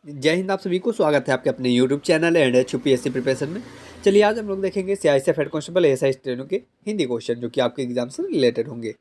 जय हिंद। आप सभी को स्वागत है आपके अपने YouTube channel and UPSC preparation में। चलिए आज हम लोग देखेंगे सीआईएसएफ हेड कांस्टेबल एएसआई ट्रेनों के हिंदी क्वेश्चन जो कि आपके एग्जाम से रिलेटेड होंगे।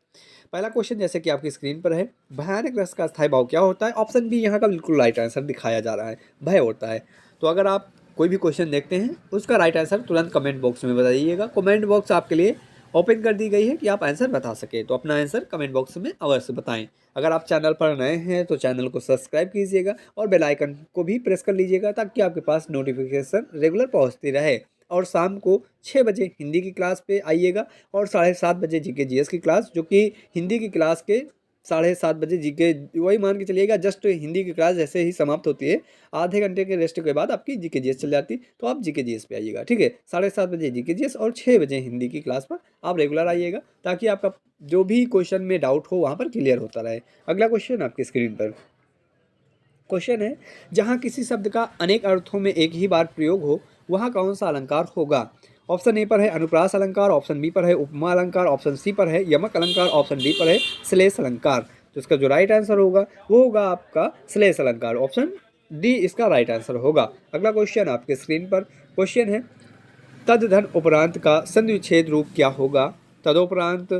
पहला क्वेश्चन जैसे कि आपकी स्क्रीन पर है, भयानक रस का स्थायी भाव क्या होता है? ऑप्शन बी यहाँ का बिल्कुल राइट आंसर दिखाया जा रहा है, भय होता है। तो अगर आप कोई भी क्वेश्चन देखते हैं उसका राइट आंसर तुरंत कमेंट बॉक्स में बताइएगा। कमेंट बॉक्स आपके लिए ओपन कर दी गई है कि आप आंसर बता सकें, तो अपना आंसर कमेंट बॉक्स में अवश्य बताएं। अगर आप चैनल पर नए हैं तो चैनल को सब्सक्राइब कीजिएगा और बेल आइकन को भी प्रेस कर लीजिएगा ताकि आपके पास नोटिफिकेशन रेगुलर पहुंचती रहे। और शाम को 6 बजे हिंदी की क्लास पे आइएगा और 7:30 बजे जीके जीएस की क्लास, जो कि हिंदी की क्लास के 7:30 बजे जीके, वही मान के चलिएगा जस्ट हिंदी की क्लास जैसे ही समाप्त होती है आधे घंटे के रेस्ट के बाद आपकी जीके जीएस चल जाती, तो आप जीके जीएस पे आइएगा। ठीक है, 7:30 बजे जीके जीएस और 6 बजे हिंदी की क्लास पर आप रेगुलर आइएगा ताकि आपका जो भी क्वेश्चन में डाउट हो वहाँ पर क्लियर होता रहे। अगला क्वेश्चन आपकी स्क्रीन पर क्वेश्चन है, जहाँ किसी शब्द का अनेक अर्थों में एक ही बार प्रयोग हो वहाँ कौन सा अलंकार होगा? ऑप्शन ए पर है अनुप्रास अलंकार, ऑप्शन बी पर है उपमा अलंकार, ऑप्शन सी पर है यमक अलंकार, ऑप्शन डी पर है श्लेष अलंकार। तो इसका जो राइट आंसर होगा वो होगा आपका श्लेष अलंकार। ऑप्शन डी इसका राइट आंसर होगा। अगला क्वेश्चन आपके स्क्रीन पर क्वेश्चन है, तदधन उपरांत का संधिविच्छेद रूप क्या होगा? तदोपरांत,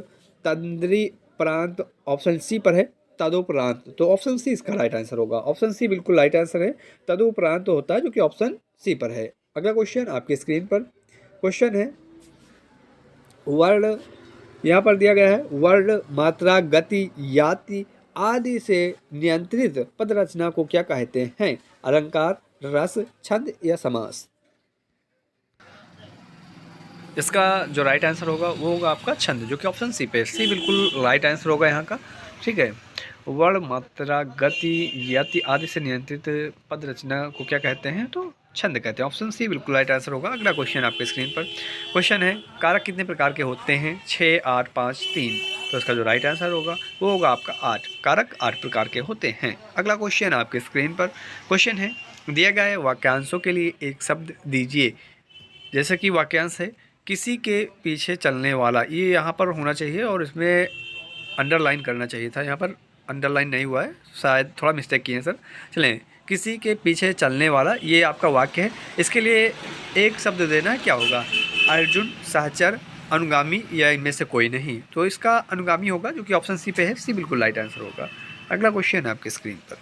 तंद्री प्रांत, ऑप्शन सी पर है तदोपरांत। तो ऑप्शन सी इसका राइट आंसर होगा। ऑप्शन सी बिल्कुल राइट आंसर है, तदोपरांत तो होता है जो कि ऑप्शन सी पर है। अगला क्वेश्चन आपकी स्क्रीन पर क्वेश्चन है, वर्ण यहाँ पर दिया गया है, वर्ण मात्रा गति याति आदि से नियंत्रित पद रचना को क्या कहते हैं? अलंकार, रस, छंद या समास? इसका जो राइट आंसर होगा वो होगा आपका छंद, जो कि ऑप्शन सी पे, सी बिल्कुल राइट आंसर होगा यहाँ का। ठीक है, वर्ण मात्रा गति यति आदि से नियंत्रित पद रचना को क्या कहते हैं? तो छंद कहते हैं। ऑप्शन सी बिल्कुल राइट आंसर होगा। अगला क्वेश्चन आपके स्क्रीन पर क्वेश्चन है, कारक कितने प्रकार के होते हैं? 6, 8, 5, 3। तो इसका जो राइट आंसर होगा वो होगा आपका 8। कारक 8 प्रकार के होते हैं। अगला क्वेश्चन आपके स्क्रीन पर क्वेश्चन है, दिया गया है वाक्यांशों के लिए एक शब्द दीजिए। जैसे कि वाक्यांश है, किसी के पीछे चलने वाला, ये यहाँ पर होना चाहिए और इसमें अंडरलाइन करना चाहिए था, यहाँ पर अंडरलाइन नहीं हुआ है, शायद थोड़ा मिस्टेक किए हैं सर। चलें, किसी के पीछे चलने वाला ये आपका वाक्य है। इसके लिए एक शब्द देना है, क्या होगा? अर्जुन, सहचर, अनुगामी या इनमें से कोई नहीं। तो इसका अनुगामी होगा जो कि ऑप्शन सी पे है, सी बिल्कुल राइट आंसर होगा। अगला क्वेश्चन है आपकी स्क्रीन पर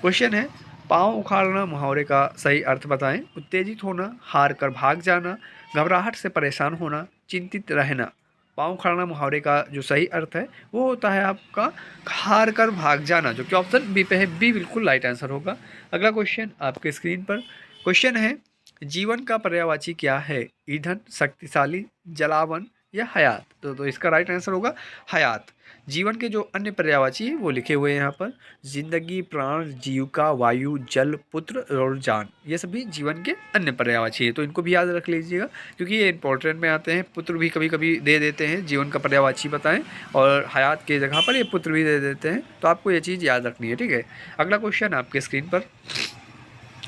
क्वेश्चन है, पाँव उखाड़ना मुहावरे का सही अर्थ बताएं। उत्तेजित होना, हार कर भाग जाना, घबराहट से परेशान होना, चिंतित रहना। पाँव उखाड़ना मुहावरे का जो सही अर्थ है वो होता है आपका हार कर भाग जाना, जो कि ऑप्शन बी पे है, बी बिल्कुल राइट आंसर होगा। अगला क्वेश्चन आपके स्क्रीन पर क्वेश्चन है, जीवन का पर्यायवाची क्या है? ईंधन, शक्तिशाली, जलावन या हयात? तो इसका राइट आंसर होगा हयात। जीवन के जो अन्य पर्यायवाची है वो लिखे हुए हैं यहाँ पर, जिंदगी, प्राण, जीविका, वायु, जल, पुत्र और जान, ये सभी जीवन के अन्य पर्यायवाची है। तो इनको भी याद रख लीजिएगा क्योंकि ये इंपॉर्टेंट में आते हैं। पुत्र भी कभी कभी दे देते हैं, जीवन का पर्यायवाची बताएं, और हयात के जगह पर ये पुत्र भी दे देते हैं, तो आपको ये चीज़ याद रखनी है। ठीक है, अगला क्वेश्चन आपके स्क्रीन पर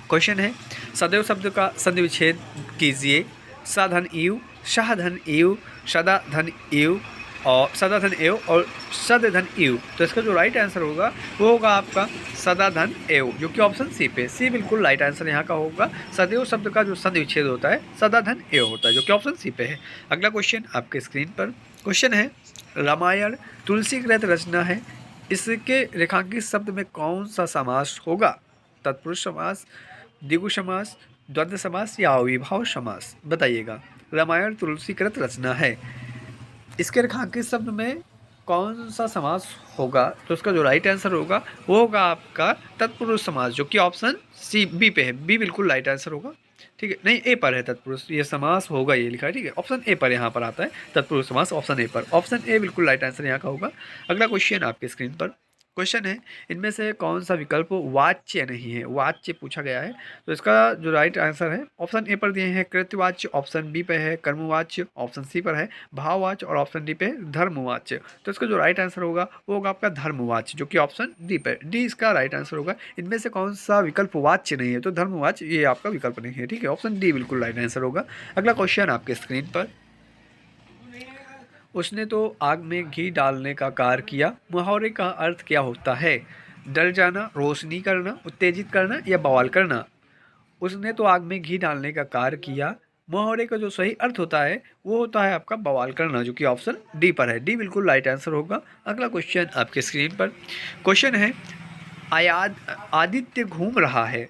क्वेश्चन है, सदैव शब्द का संधि विच्छेद कीजिए। साधन इव, शाहधन इव, सदाधन इव और सदाधन एव और सदधन इव। तो इसका जो राइट आंसर होगा वो होगा आपका सदाधन एव, जो कि ऑप्शन सी पे, सी बिल्कुल राइट आंसर यहाँ का होगा। सदैव शब्द का जो संधि विच्छेद होता है सदाधन एव होता है, जो कि ऑप्शन सी पे है। अगला क्वेश्चन आपके स्क्रीन पर क्वेश्चन है, रामायण तुलसीकृत रचना है, इसके रेखांकित शब्द में कौन सा समास होगा? तत्पुरुष समास, द्विगु समास, द्वंद्व समास या अविभाव समास? बताइएगा। रामायण तुलसीकृत रचना है, इसके रेखांकित शब्द में कौन सा समास होगा? तो इसका जो राइट आंसर होगा वो होगा आपका तत्पुरुष समास, जो कि ऑप्शन सी बी पे है, बी बिल्कुल राइट आंसर होगा। ठीक है, नहीं ए पर है तत्पुरुष, ये समास होगा, ये लिखा है। ठीक है, ऑप्शन ए पर यहाँ पर आता है तत्पुरुष समास, ऑप्शन ए पर, ऑप्शन ए बिल्कुल राइट आंसर यहाँ का होगा। अगला क्वेश्चन आपके स्क्रीन पर क्वेश्चन है, इनमें से कौन सा विकल्प वाच्य नहीं है? वाच्य पूछा गया है, तो इसका जो राइट आंसर है ऑप्शन ए पर दिए हैं कृत्यवाच्य, ऑप्शन बी पे है कर्मवाच्य, ऑप्शन सी पर है भाववाच्य और ऑप्शन डी पे धर्मवाच्य। तो इसका जो राइट आंसर होगा वो होगा आपका धर्मवाच्य, जो कि ऑप्शन डी पे, डी इसका राइट आंसर होगा। इनमें से कौन सा विकल्प वाच्य नहीं है? तो धर्मवाच्य ये आपका विकल्प नहीं है। ठीक है, ऑप्शन डी बिल्कुल राइट आंसर होगा। अगला क्वेश्चन आपके स्क्रीन पर, उसने तो आग में घी डालने का कार्य किया, मुहावरे का अर्थ क्या होता है? डर जाना, रोशनी करना, उत्तेजित करना या बवाल करना। उसने तो आग में घी डालने का कार्य किया। मुहावरे का जो सही अर्थ होता है वो होता है आपका बवाल करना, जो कि ऑप्शन डी पर है। डी बिल्कुल राइट आंसर होगा। अगला क्वेश्चन आपके स्क्रीन पर क्वेश्चन है, आयाद आदित्य घूम रहा है।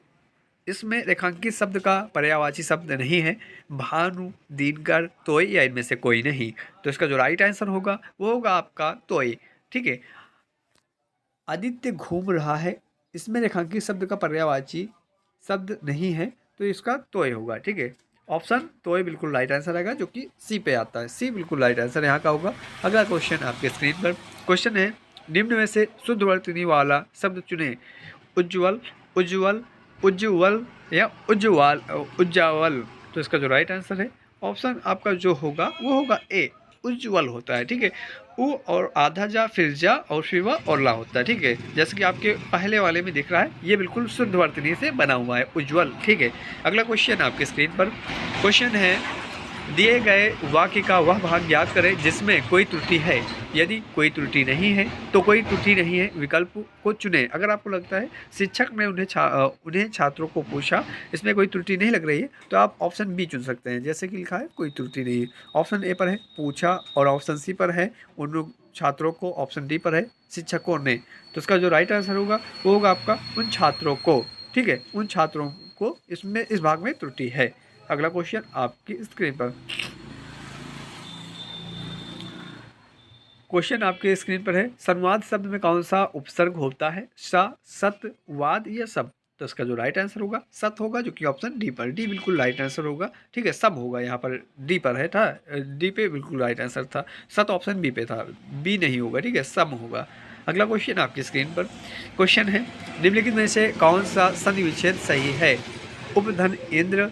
इसमें रेखांकित शब्द का पर्यायवाची शब्द नहीं है। भानु, दिनकर, तोय या इनमें से कोई नहीं। तो इसका जो राइट आंसर होगा वो होगा आपका तोय। ठीक है, आदित्य घूम रहा है, इसमें रेखांकित शब्द का पर्यायवाची शब्द नहीं है, तो इसका तोय होगा। ठीक है, ऑप्शन तोय बिल्कुल राइट आंसर आएगा, जो कि सी पे आता है। सी बिल्कुल राइट आंसर यहाँ का होगा। अगला क्वेश्चन आपके स्क्रीन पर क्वेश्चन है, निम्न में से शुद्ध वर्तनी वाला शब्द चुने। उज्ज्वल, उज्ज्वल, उज्ज्वल या उज्ज्वल, उज्ज्वल। तो इसका जो राइट आंसर है ऑप्शन आपका जो होगा वो होगा ए, उज्ज्वल होता है। ठीक है, उ और आधा जा फिर जा और फिर वह और ला होता है। ठीक है, जैसे कि आपके पहले वाले में दिख रहा है, ये बिल्कुल शुद्ध वर्तनी से बना हुआ है, उज्ज्वल। ठीक है, अगला क्वेश्चन आपके स्क्रीन पर क्वेश्चन है, दिए गए वाक्य का वह भाग ज्ञात करें जिसमें कोई त्रुटि है। यदि कोई त्रुटि नहीं है तो कोई त्रुटि नहीं है विकल्प को चुनें। अगर आपको लगता है शिक्षक ने उन्हें छात्रों को पूछा, इसमें कोई त्रुटि नहीं लग रही है, तो आप ऑप्शन बी चुन सकते हैं, जैसे कि लिखा है कोई त्रुटि नहीं है। ऑप्शन ए पर है पूछा, और ऑप्शन सी पर है उन छात्रों को, ऑप्शन डी पर है शिक्षकों ने। तो इसका जो राइट आंसर होगा वो होगा आपका उन छात्रों को। ठीक है, उन छात्रों को इसमें इस भाग में त्रुटि है। अगला क्वेश्चन आपकी स्क्रीन पर क्वेश्चन आपके स्क्रीन पर है, संवाद शब्द में कौन सा उपसर्ग होता है? सा, सत, वाद या सब? तो इसका जो राइट आंसर होगा सत होगा, जो कि ऑप्शन डी पर। डी बिल्कुल राइट आंसर होगा। ठीक है, सब होगा यहाँ पर, डी पर है था, डी पे बिल्कुल राइट आंसर था। सत ऑप्शन बी पे था, बी नहीं होगा। ठीक है, सब होगा। अगला क्वेश्चन आपकी स्क्रीन पर क्वेश्चन है, निम्नलिखित में से कौन सा संधि विच्छेद सही है? उपधन इंद्र,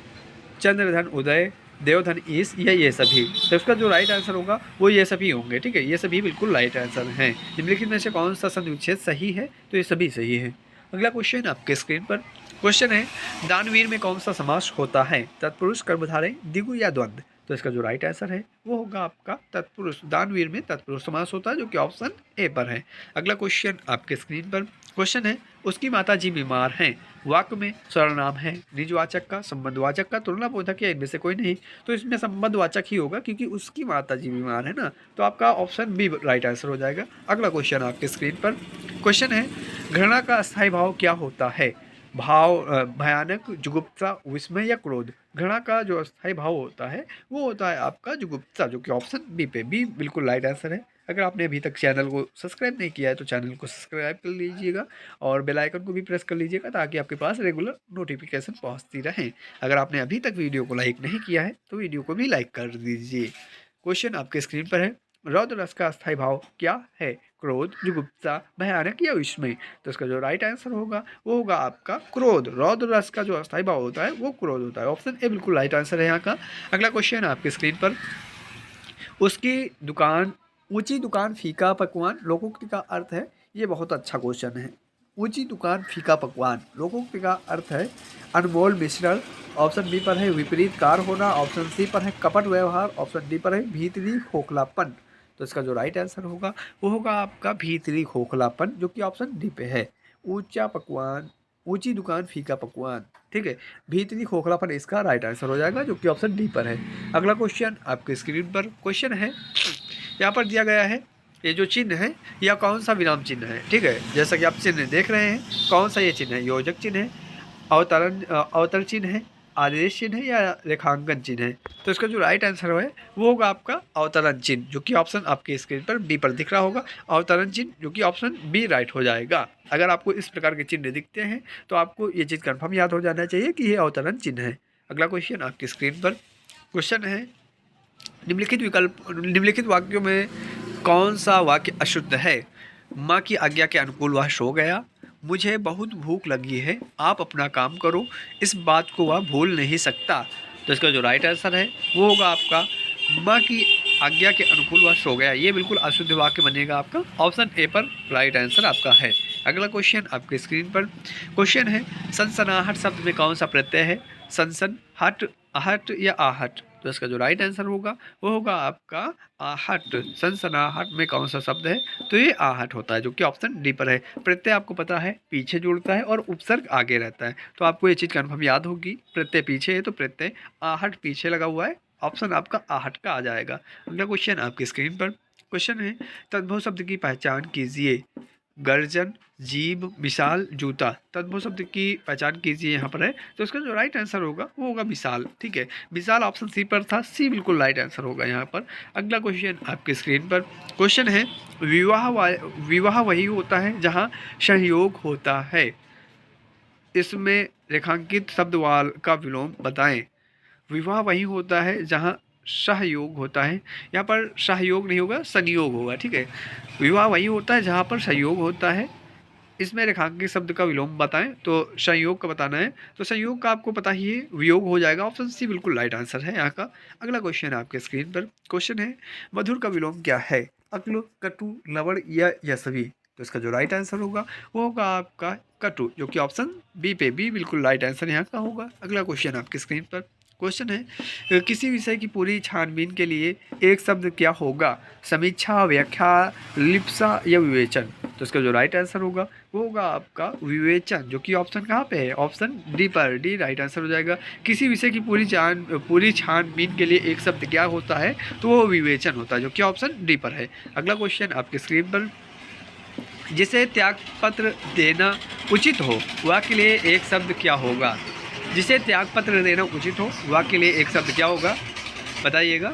चंद्रधन उदय, देवधन ईश या ये सभी? तो इसका जो राइट आंसर होगा वो ये सभी होंगे। ठीक है, ये सभी बिल्कुल राइट आंसर हैं। निम्नलिखित में से कौन सा संधि विच्छेद सही है? तो ये सभी सही है। अगला क्वेश्चन आपके स्क्रीन पर क्वेश्चन है, दानवीर में कौन सा समास होता है? तत्पुरुष, कर्मधारय, द्विगु या द्वंद्व? तो इसका जो राइट आंसर है वो होगा आपका तत्पुरुष। दानवीर में तत्पुरुष समास होता है, जो कि ऑप्शन ए पर है। अगला क्वेश्चन आपके स्क्रीन पर क्वेश्चन है, उसकी माताजी बीमार हैं। वाक्य में सर्वनाम है, निजवाचक का, संबंधवाचक का, तुलनाबोधक या इनमें से कोई नहीं। तो इसमें संबंधवाचक ही होगा, क्योंकि उसकी माताजी बीमार है ना। तो आपका ऑप्शन बी राइट आंसर हो जाएगा। अगला क्वेश्चन आपके स्क्रीन पर क्वेश्चन है, घृणा का अस्थायी भाव क्या होता है? भाव भयानक, जुगुप्सा, विस्मय या क्रोध? घृणा का जो अस्थायी भाव होता है वो होता है आपका जुगुप्सा, जो कि ऑप्शन बी पे, बी बिल्कुल राइट आंसर है। अगर आपने अभी तक चैनल को सब्सक्राइब नहीं किया है तो चैनल को सब्सक्राइब कर लीजिएगा, और बेल आइकन को भी प्रेस कर लीजिएगा, ताकि आपके पास रेगुलर नोटिफिकेशन पहुंचती रहे। अगर आपने अभी तक वीडियो को लाइक नहीं किया है तो वीडियो को भी लाइक कर दीजिए। क्वेश्चन आपके स्क्रीन पर है, रौद्र रस का अस्थायी भाव क्या है? क्रोध, जुगुप्सा, भयानक या विस्मय? तो इसका जो राइट आंसर होगा वो होगा आपका क्रोध। रौद्र रस का जो अस्थायी भाव होता है वो क्रोध होता है। ऑप्शन ए बिल्कुल राइट आंसर है यहाँ का। अगला क्वेश्चन आपके स्क्रीन पर, उसकी दुकान, ऊंची दुकान फीका पकवान, लोकोक्ति का अर्थ है। ये बहुत अच्छा क्वेश्चन है। ऊंची दुकान फीका पकवान, लोकोक्ति का अर्थ है अनमोल मिश्रण। ऑप्शन बी पर है विपरीत कार होना, ऑप्शन सी पर है कपट व्यवहार, ऑप्शन डी पर है भीतरी खोखलापन। तो इसका जो राइट आंसर होगा वो होगा आपका भीतरी खोखलापन, जो कि ऑप्शन डी पे है। ऊंचा पकवान, ऊंची दुकान फीका पकवान। ठीक है, भीतरी खोखलापन इसका राइट आंसर हो जाएगा, जो कि ऑप्शन डी पर है। अगला क्वेश्चन आपके स्क्रीन पर क्वेश्चन है, यहाँ पर दिया गया है, ये जो चिन्ह है यह कौन सा विराम चिन्ह है? ठीक है, जैसा कि आप चिन्ह देख रहे हैं, कौन सा ये चिन्ह है? योजक चिन्ह है, अवतर चिन्ह है, आदेश चिन्ह है या रेखांकन चिन्ह है? तो इसका जो राइट आंसर है वो होगा आपका अवतरण चिन्ह, जो कि ऑप्शन आपके स्क्रीन पर बी पर दिख रहा होगा, अवतरण चिन्ह, जो कि ऑप्शन बी राइट हो जाएगा। अगर आपको इस प्रकार के चिन्ह दिखते हैं तो आपको ये चीज़ कन्फर्म याद हो जाना चाहिए कि ये अवतरण चिन्ह है। अगला क्वेश्चन आपकी स्क्रीन पर क्वेश्चन है, निम्नलिखित वाक्यों में कौन सा वाक्य अशुद्ध है? माँ की आज्ञा के अनुकूल वह सो गया, मुझे बहुत भूख लगी है, आप अपना काम करो, इस बात को वह भूल नहीं सकता। तो इसका जो राइट आंसर है वो होगा आपका माँ की आज्ञा के अनुकूल वह सो गया। ये बिल्कुल अशुद्ध वाक्य बनेगा आपका। ऑप्शन ए पर राइट आंसर आपका है। अगला क्वेश्चन आपके स्क्रीन पर क्वेश्चन है, सनसनाहट शब्द में कौन सा प्रत्यय है? सनसन, हट, आहट या आहट? तो इसका जो राइट आंसर होगा वो होगा आपका आहट। सनसनाहट में कौन सा शब्द है? तो ये आहट होता है, जो कि ऑप्शन डी पर है। प्रत्यय आपको पता है पीछे जुड़ता है और उपसर्ग आगे रहता है, तो आपको ये चीज़ कन्फर्म याद होगी। प्रत्यय पीछे है तो प्रत्यय, आहट पीछे लगा हुआ है, ऑप्शन आपका आहट का आ जाएगा। अगला क्वेश्चन आपकी स्क्रीन पर। क्वेश्चन है तद्भव शब्द की पहचान कीजिए। गर्जन, जीभ, विशाल, जूता। तद्भव शब्द की पहचान कीजिए यहाँ पर है, तो इसका जो राइट आंसर होगा वो होगा विशाल। ठीक है, विशाल ऑप्शन सी पर था, सी बिल्कुल राइट आंसर होगा यहाँ पर। अगला क्वेश्चन आपके स्क्रीन पर। क्वेश्चन है विवाह वही होता है जहाँ सहयोग होता है। इसमें रेखांकित शब्द वाल का विलोम बताएं। विवाह वही होता है जहाँ सहयोग होता है, यहाँ पर सहयोग नहीं होगा, संयोग होगा। ठीक है, विवाह वही होता है जहाँ पर सहयोग होता है। इसमें रेखांकित शब्द का विलोम बताएं, तो संयोग का बताना है, तो संयोग का आपको पता ही है, वियोग हो जाएगा। ऑप्शन सी बिल्कुल राइट आंसर है यहाँ का। अगला क्वेश्चन है आपके स्क्रीन पर। क्वेश्चन है मधुर का विलोम क्या है? अक्ल, कटु, लवण या सभी। तो इसका जो राइट आंसर होगा वो होगा आपका कटु, जो कि ऑप्शन बी पे, बी बिल्कुल राइट आंसर यहाँ का होगा। अगला क्वेश्चन आपकी स्क्रीन पर। क्वेश्चन है किसी विषय की पूरी छानबीन के लिए एक शब्द क्या होगा? समीक्षा, व्याख्या, लिप्सा या विवेचन। तो इसका जो राइट आंसर होगा वो होगा आपका विवेचन, जो कि ऑप्शन कहाँ पे है? ऑप्शन डी पर, डी राइट आंसर हो जाएगा। किसी विषय की पूरी छानबीन के लिए एक शब्द क्या होता है? तो वो विवेचन होता है, जो कि ऑप्शन डी पर है। अगला क्वेश्चन आपके स्क्रीन पर। जिसे त्यागपत्र देना उचित हो वह के लिए एक शब्द क्या होगा? जिसे त्यागपत्र देना उचित हो वह के लिए एक शब्द क्या होगा, बताइएगा।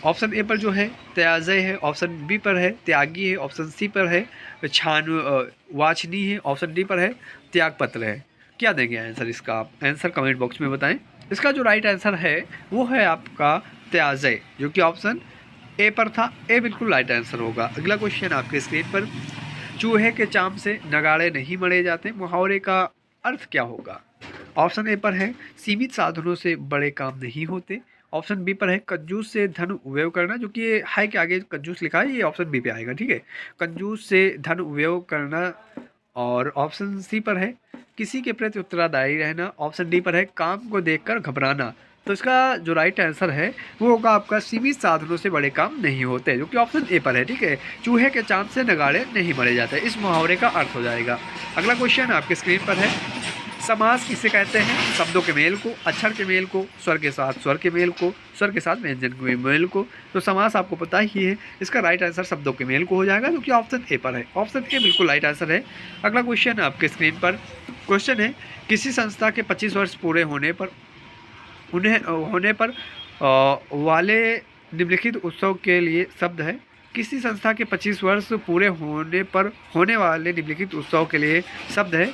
ऑप्शन ए पर जो है त्याजय है, ऑप्शन बी पर है त्यागी है, ऑप्शन सी पर है वाचनी है, ऑप्शन डी पर है त्यागपत्र है। क्या देंगे आंसर इसका? आप आंसर कमेंट बॉक्स में बताएं। इसका जो राइट आंसर है वो है आपका त्याजय, जो कि ऑप्शन ए पर था, ए बिल्कुल राइट आंसर होगा। अगला क्वेश्चन आपके स्क्रीन पर। चूहे के चाम से नगाड़े नहीं मढ़े जाते, मुहावरे का अर्थ क्या होगा? ऑप्शन ए पर है सीमित साधनों से बड़े काम नहीं होते, ऑप्शन बी पर है कंजूस से धन व्यय करना, जो कि ये है के आगे कंजूस लिखा है, ये ऑप्शन बी पे आएगा। ठीक है, कंजूस से धन व्यय करना, और ऑप्शन सी पर है किसी के प्रति उत्तरदायी रहना, ऑप्शन डी पर है काम को देखकर घबराना। तो इसका जो राइट आंसर है वो होगा आपका सीमित साधनों से बड़े काम नहीं होते, जो कि ऑप्शन ए पर है। ठीक है, चूहे के चांद से नगाड़े नहीं मरे जाते, इस मुहावरे का अर्थ हो जाएगा। अगला क्वेश्चन आपके स्क्रीन पर है। समास किसे कहते हैं? शब्दों के मेल को, अक्षर के मेल को, स्वर के साथ स्वर के मेल को, स्वर के साथ व्यंजन के मेल को। तो समास आपको पता ही है, इसका राइट आंसर शब्दों के मेल को हो जाएगा, जो कि ऑप्शन ए पर है। ऑप्शन ए बिल्कुल राइट आंसर है। अगला क्वेश्चन आपके स्क्रीन पर। क्वेश्चन है किसी संस्था के 25 वर्ष पूरे होने पर वाले निम्नलिखित उत्सव के लिए शब्द है। किसी संस्था के 25 वर्ष पूरे होने पर होने वाले निम्नलिखित उत्सव के लिए शब्द है।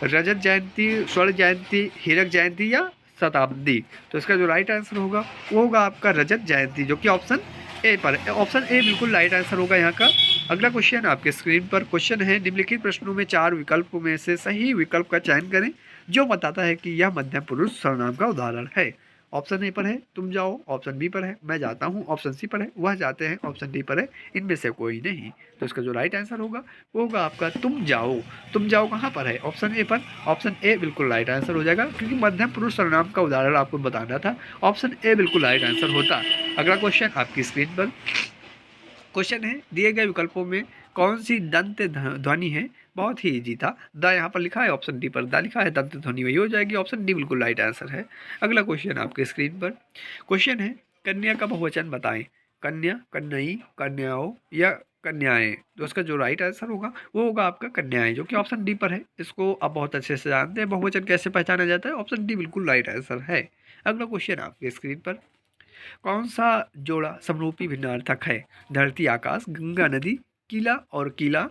रजत जयंती, स्वर्ण जयंती, हीरक जयंती या शताब्दी। तो इसका जो राइट आंसर होगा वो होगा आपका रजत जयंती, जो कि ऑप्शन ए पर, ऑप्शन ए बिल्कुल राइट आंसर होगा यहाँ का। अगला क्वेश्चन आपके स्क्रीन पर। क्वेश्चन है निम्नलिखित प्रश्नों में 4 विकल्पों में से सही विकल्प का चयन करें जो बताता है कि यह मध्यम पुरुष सर्वनाम का उदाहरण है। ऑप्शन ए पर है तुम जाओ, ऑप्शन बी पर है मैं जाता हूँ, ऑप्शन सी पर है वह जाते हैं, ऑप्शन डी पर है इनमें से कोई नहीं। तो इसका जो राइट आंसर होगा वो होगा आपका तुम जाओ। तुम जाओ कहाँ पर है? ऑप्शन ए पर, ऑप्शन ए बिल्कुल राइट आंसर हो जाएगा, क्योंकि मध्यम पुरुष सर्वनाम का उदाहरण आपको बताना था, ऑप्शन ए बिल्कुल राइट आंसर होता। अगला क्वेश्चन आपकी स्क्रीन पर। क्वेश्चन है दिए गए विकल्पों में कौन सी दंत ध्वनि है? बहुत ही इजी था, द यहाँ पर लिखा है, ऑप्शन डी पर द लिखा है, दंत ध्वनि वही हो जाएगी, ऑप्शन डी बिल्कुल राइट आंसर है। अगला क्वेश्चन आपके स्क्रीन पर। क्वेश्चन है कन्या का बहुवचन बताएं। कन्या, कन्याई, कन्याओं या कन्याएं। तो इसका जो राइट आंसर होगा वो होगा आपका कन्याएं, जो कि ऑप्शन डी पर है। इसको आप बहुत अच्छे से जानते हैं बहुवचन कैसे पहचाना जाता है, ऑप्शन डी बिल्कुल राइट आंसर है। अगला क्वेश्चन आपके स्क्रीन पर। कौन सा जोड़ा समरूपी भिन्नार्थक है? धरती आकाश, गंगा नदी, किला और किला,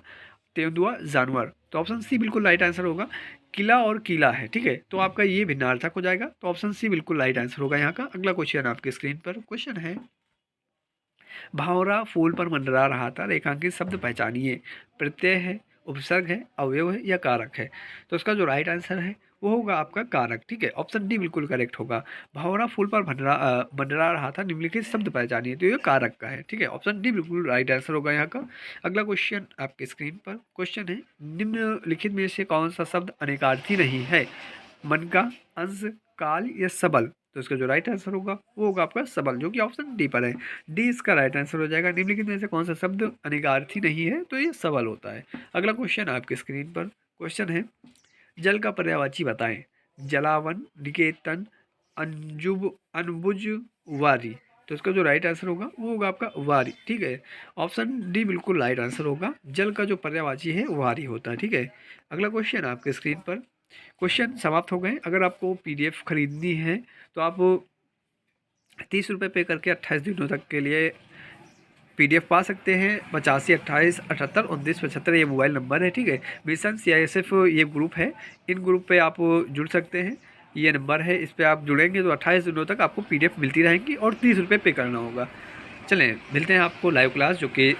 तेंदुआ जानवर। तो ऑप्शन सी बिल्कुल राइट आंसर होगा, किला और किला है। ठीक है, तो आपका ये भिन्नार्थक हो जाएगा, तो ऑप्शन सी बिल्कुल राइट आंसर होगा यहाँ का। अगला क्वेश्चन आपके स्क्रीन पर। क्वेश्चन है भावरा फूल पर मंडरा रहा था, रेखांकित शब्द पहचानिए। प्रत्यय है, उपसर्ग है, अवयव है या कारक है। तो इसका जो राइट आंसर है वो होगा आपका कारक। ठीक है, ऑप्शन डी बिल्कुल करेक्ट होगा। भावरा फूल पर मंडरा रहा था, निम्नलिखित शब्द पहचानिए, तो ये कारक का है। ठीक है, ऑप्शन डी बिल्कुल राइट आंसर होगा यहाँ का। अगला क्वेश्चन आपके स्क्रीन पर। क्वेश्चन है निम्नलिखित में से कौन सा शब्द अनेकार्थी नहीं है? मन का, अंश, काल या सबल। तो इसका जो राइट आंसर होगा वो होगा आपका सबल, जो कि ऑप्शन डी पर है। डी इसका राइट आंसर हो जाएगा। निम्नलिखित में से कौन सा शब्द अनिगार्थी नहीं है, तो ये सबल होता है। अगला क्वेश्चन आपके स्क्रीन पर क्वेश्चन है, जल का पर्यायवाची बताएं। जलावन, निकेतन, अंजुब, अनबुज, वारी। तो इसका जो राइट आंसर होगा वो होगा आपका वारी। ठीक है, ऑप्शन डी बिल्कुल राइट आंसर होगा। जल का जो पर्यायवाची है वारी होता है। ठीक है, अगला क्वेश्चन आपके स्क्रीन पर क्वेश्चन समाप्त हो गए। अगर आपको पीडीएफ खरीदनी है तो आप 30 रुपये पे करके 28 दिनों तक के लिए पीडीएफ पा सकते हैं। 85 28 78 19 75 ये मोबाइल नंबर है। ठीक है, मिशन CISF ये ग्रुप है, इन ग्रुप पे आप जुड़ सकते हैं। ये नंबर है, इस पे आप जुड़ेंगे तो 28 दिनों तक आपको पीडीएफ मिलती रहेंगी और 30 रुपये पे करना होगा। चलें, मिलते हैं आपको लाइव क्लास जो कि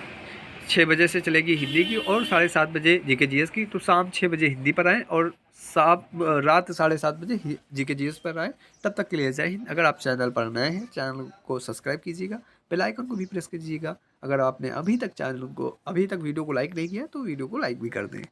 6 बजे से चलेगी हिंदी की और 7:30 बजे GK GS की। तो शाम 6 बजे हिंदी पर आएँ और रात 7:30 बजे GK GS पर आएँ। तब तक के लिए जय हिंद। अगर आप चैनल पर नए हैं, चैनल को सब्सक्राइब कीजिएगा, बेल आइकन को भी प्रेस कीजिएगा। अगर आपने अभी तक वीडियो को लाइक नहीं किया तो वीडियो को लाइक भी कर दें।